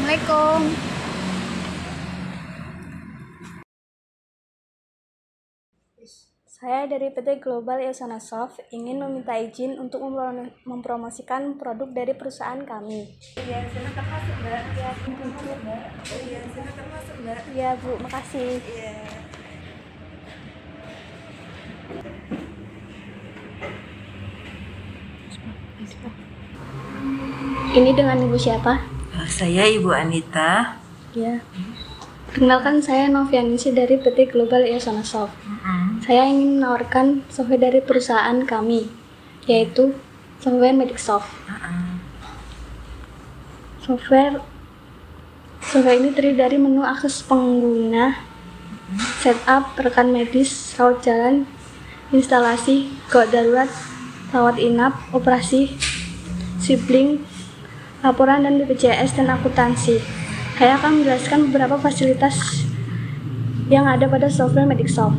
Assalamualaikum. Saya dari PT Global Yosana Soft ingin meminta izin untuk mempromosikan produk dari perusahaan kami. Iya, silakan masuk, Mbak. Iya, silakan masuk, Mbak. Ya Bu, makasih. Iya. Ini dengan Ibu siapa? Saya Ibu Anita. Ya. Perkenalkan, saya Novianisih dari PT Global Yosana Soft. Saya ingin menawarkan software dari perusahaan kami, yaitu software Medicsoft. Software ini terdiri dari menu akses pengguna, setup, rekan medis, rawat jalan, instalasi, gawat darurat, rawat inap, operasi, sibling, laporan dan BPJS dan akuntansi. Saya akan menjelaskan beberapa fasilitas yang ada pada software Medicsoft.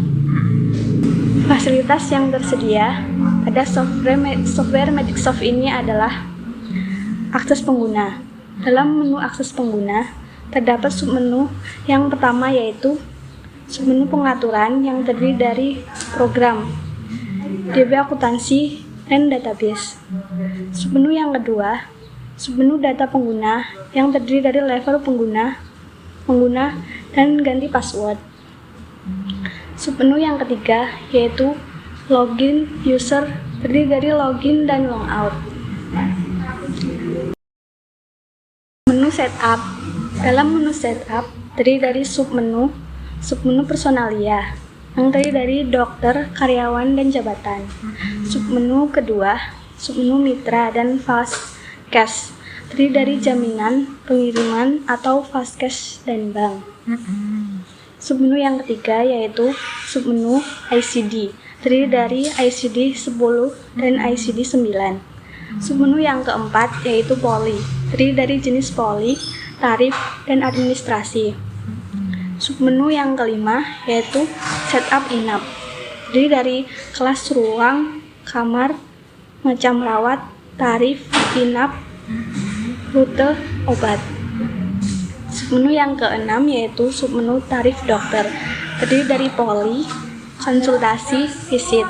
Fasilitas yang tersedia pada software Medicsoft ini adalah akses pengguna. Dalam menu akses pengguna, terdapat submenu yang pertama, yaitu submenu pengaturan yang terdiri dari program, DB akuntansi, dan database. Submenu yang kedua, submenu data pengguna yang terdiri dari level pengguna, dan ganti password. Submenu yang ketiga yaitu login user, terdiri dari login dan logout. Menu setup. Dalam menu setup terdiri dari submenu personalia yang terdiri dari dokter, karyawan, dan jabatan. Submenu kedua, submenu mitra dan fast cash, terdiri dari jaminan, pengiriman, atau fast cash dan bank. Submenu yang ketiga yaitu submenu ICD, terdiri dari ICD 10 dan ICD 9. Submenu yang keempat yaitu poli, terdiri dari jenis poli, tarif, dan administrasi. Submenu yang kelima yaitu setup inap, terdiri dari kelas ruang, kamar, macam rawat, tarif, inap, rute, obat. Submenu yang keenam yaitu submenu tarif dokter, terdiri dari poli, konsultasi, visit.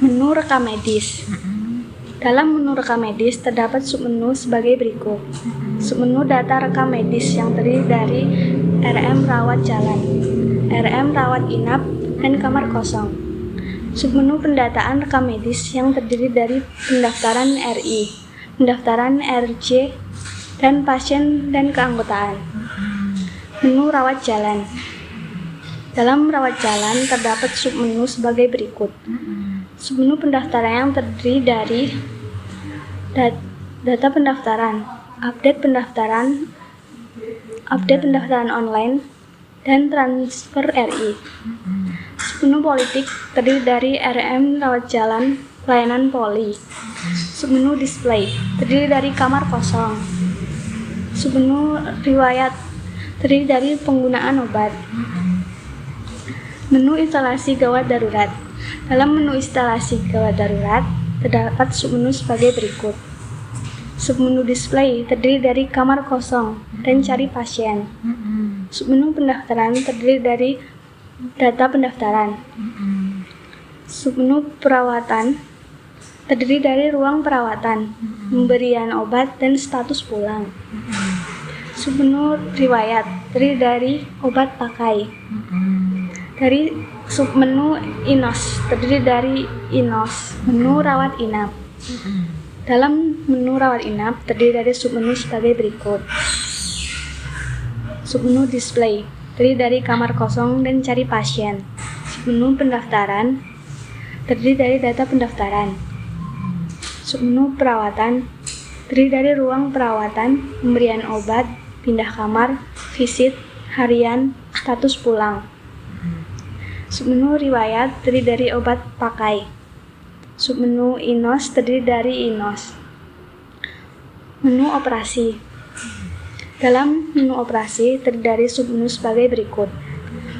Menu rekam medis. Dalam menu rekam medis terdapat submenu sebagai berikut. Submenu data rekam medis yang terdiri dari RM rawat jalan, RM rawat inap, dan kamar kosong. Submenu pendataan rekam medis yang terdiri dari pendaftaran RI, pendaftaran RJ, dan pasien dan keanggotaan. Menu rawat jalan. Dalam rawat jalan terdapat submenu sebagai berikut. Submenu pendaftaran yang terdiri dari data pendaftaran, update pendaftaran online, dan transfer RI. Submenu politik terdiri dari RM rawat jalan, pelayanan poli. Submenu display terdiri dari kamar kosong. Submenu riwayat terdiri dari penggunaan obat. Menu instalasi gawat darurat. Dalam menu instalasi gawat darurat terdapat submenu sebagai berikut. Submenu display terdiri dari kamar kosong dan cari pasien. Submenu pendaftaran terdiri dari data pendaftaran. Submenu perawatan terdiri dari ruang perawatan, pemberian obat, dan status pulang. Submenu riwayat terdiri dari obat pakai. Dari submenu INOS terdiri dari INOS, menu rawat inap. Dalam menu rawat inap terdiri dari submenu sebagai berikut. Submenu display terdiri dari kamar kosong dan cari pasien. Submenu pendaftaran terdiri dari data pendaftaran. Submenu perawatan terdiri dari ruang perawatan, pemberian obat, pindah kamar, visit, harian, status pulang. Submenu riwayat terdiri dari obat pakai. Submenu INOS terdiri dari INOS. Menu operasi. Dalam menu operasi terdiri dari submenu sebagai berikut.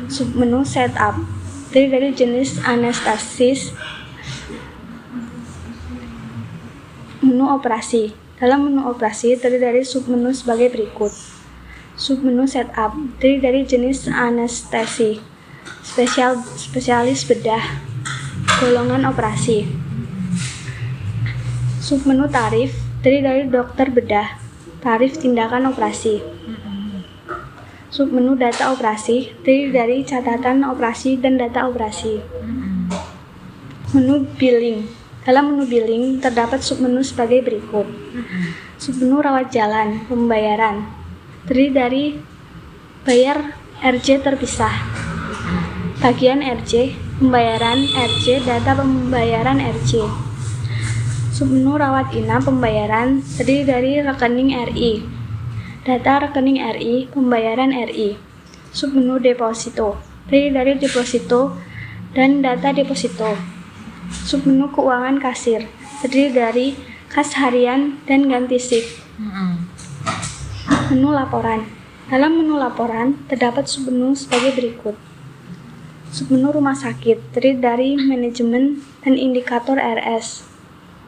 Submenu setup terdiri dari jenis anestesis. Menu operasi Dalam menu operasi terdiri dari submenu sebagai berikut. Submenu setup terdiri dari jenis anestesi, spesialis bedah, golongan operasi. Submenu tarif terdiri dari dokter bedah, tarif tindakan operasi. Submenu data operasi terdiri dari catatan operasi dan data operasi. Menu billing. Dalam menu billing terdapat submenu sebagai berikut. Submenu rawat jalan, pembayaran terdiri dari bayar RJ terpisah, tagihan RJ, pembayaran RJ, data pembayaran RJ. Submenu rawat inap pembayaran terdiri dari rekening RI, data rekening RI, pembayaran RI. Submenu deposito terdiri dari deposito dan data deposito. Submenu keuangan kasir terdiri dari kas harian dan ganti shift. Menu laporan. Dalam menu laporan terdapat submenu sebagai berikut. Submenu rumah sakit terdiri dari manajemen dan indikator RS.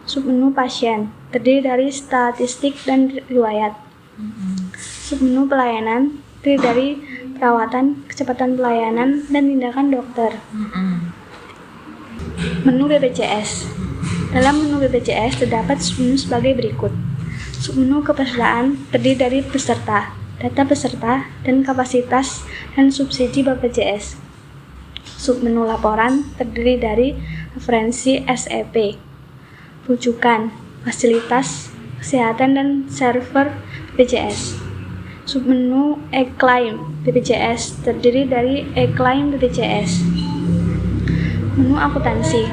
Submenu pasien terdiri dari statistik dan riwayat. Submenu pelayanan terdiri dari perawatan, kecepatan pelayanan, dan tindakan dokter. Menu BPJS. Dalam menu BPJS terdapat submenu sebagai berikut. Submenu kepesertaan terdiri dari peserta, data peserta, dan kapasitas dan subsidi BPJS. Submenu laporan terdiri dari referensi SEP, rujukan, fasilitas, kesehatan, dan server BPJS. Submenu e-claim BPJS terdiri dari e-claim BPJS. Menu akuntansi.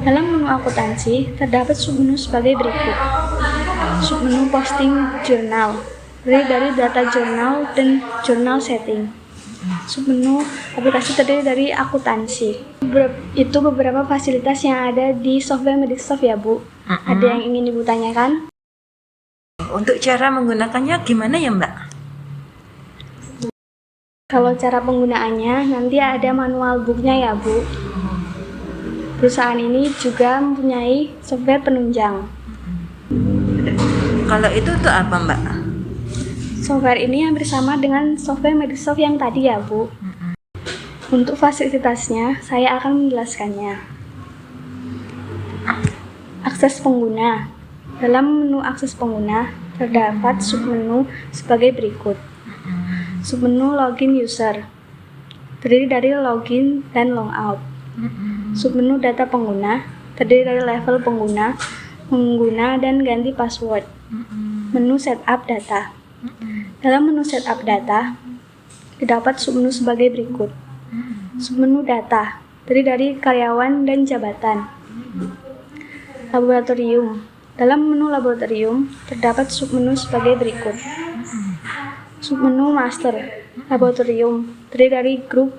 Dalam menu akuntansi terdapat submenu sebagai berikut. Submenu posting jurnal terdiri dari data jurnal dan jurnal setting. Submenu aplikasi terdiri dari akuntansi. Itu beberapa fasilitas yang ada di software Medicsoft ya, Bu. Ada yang ingin Ibu tanyakan? Untuk cara menggunakannya gimana ya, Mbak? Kalau cara penggunaannya nanti ada manual booknya ya, Bu. Perusahaan ini juga mempunyai software penunjang. Kalau itu tuh apa, Mbak? Software ini hampir sama dengan software Medicsoft yang tadi ya, Bu. Untuk fasilitasnya, saya akan menjelaskannya. Akses pengguna. Dalam menu akses pengguna, terdapat submenu sebagai berikut. Submenu login user, terdiri dari login dan logout. Submenu data pengguna, terdiri dari level pengguna, pengguna, dan ganti password. Menu setup data. Dalam menu setup data, terdapat submenu sebagai berikut. Submenu data, terdiri dari karyawan dan jabatan. Laboratorium. Dalam menu laboratorium, terdapat submenu sebagai berikut. Submenu master laboratorium, terdiri dari grup,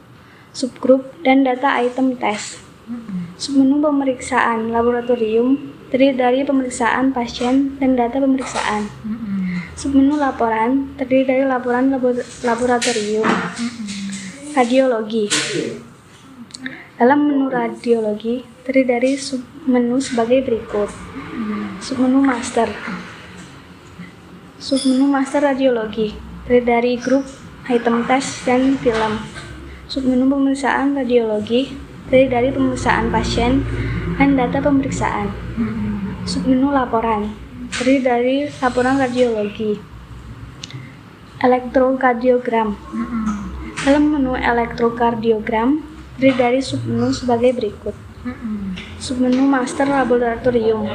subgrup, dan data item tes. Submenu pemeriksaan laboratorium, terdiri dari pemeriksaan pasien dan data pemeriksaan. Submenu laporan, terdiri dari laporan laboratorium. Radiologi. Dalam menu radiologi, terdiri dari submenu sebagai berikut. Submenu master. Submenu master radiologi, terdiri dari grup, item tes, dan film. Submenu pemeriksaan radiologi, terdiri dari pemeriksaan pasien dan data pemeriksaan. Submenu laporan, terdiri dari laporan radiologi. Elektrokardiogram. Dalam menu elektrokardiogram, terdiri dari submenu sebagai berikut. Submenu master laboratorium,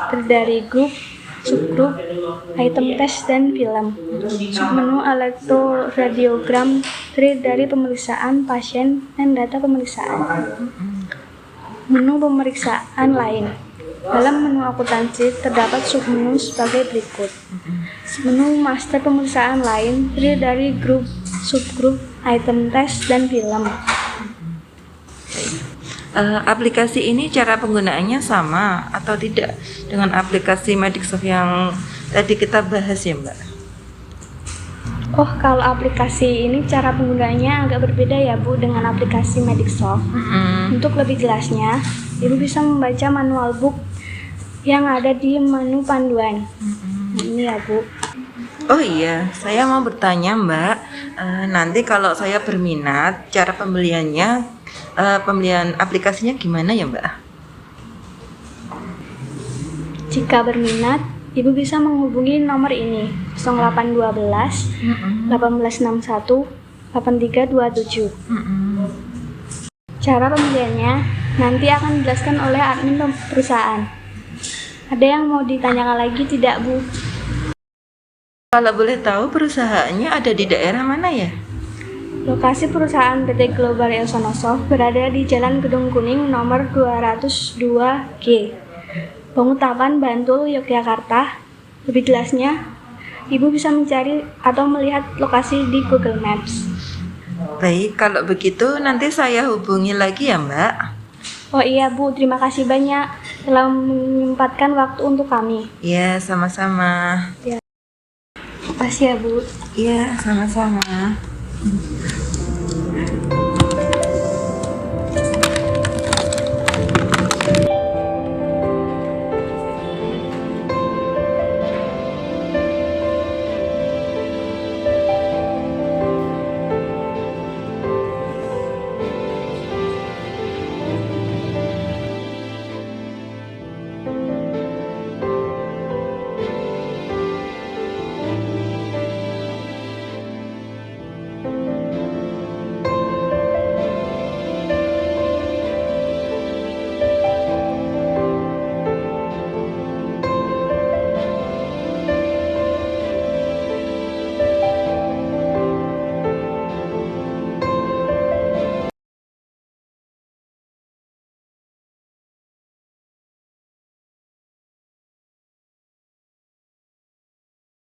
terdiri dari grup, subgrup, item tes, dan film. Submenu elektroradiogram, terdiri dari pemeriksaan pasien dan data pemeriksaan. Menu pemeriksaan lain. Dalam menu akuntansi terdapat submenu sebagai berikut. Submenu master pemeriksaan lain, terdiri dari grup, subgrup, item tes, dan film. Aplikasi ini cara penggunaannya sama atau tidak dengan aplikasi Medicsoft yang tadi kita bahas ya, Mbak? Oh, kalau aplikasi ini cara penggunaannya agak berbeda ya, Bu, dengan aplikasi Medicsoft. Untuk lebih jelasnya, Ibu bisa membaca manual book yang ada di menu panduan. Nah, ini ya Bu. Oh iya, saya mau bertanya Mbak, nanti kalau saya berminat, cara pembeliannya, pembelian aplikasinya gimana ya Mbak? Jika berminat, Ibu bisa menghubungi nomor ini 0812 1861 8327. Cara pembeliannya nanti akan dijelaskan oleh admin perusahaan. Ada yang mau ditanyakan lagi tidak, Bu? Kalau boleh tahu perusahaannya ada di daerah mana ya? Lokasi perusahaan PT Global Elsonosoft berada di Jalan Gedung Kuning nomor 202G, Pengutapan, Bantul, Yogyakarta. Lebih jelasnya, Ibu bisa mencari atau melihat lokasi di Google Maps. Baik, kalau begitu nanti saya hubungi lagi ya Mbak. Oh iya Bu, terima kasih banyak telah menyempatkan waktu untuk kami. Ya, sama-sama. Terima kasih ya Bu. Iya, sama-sama.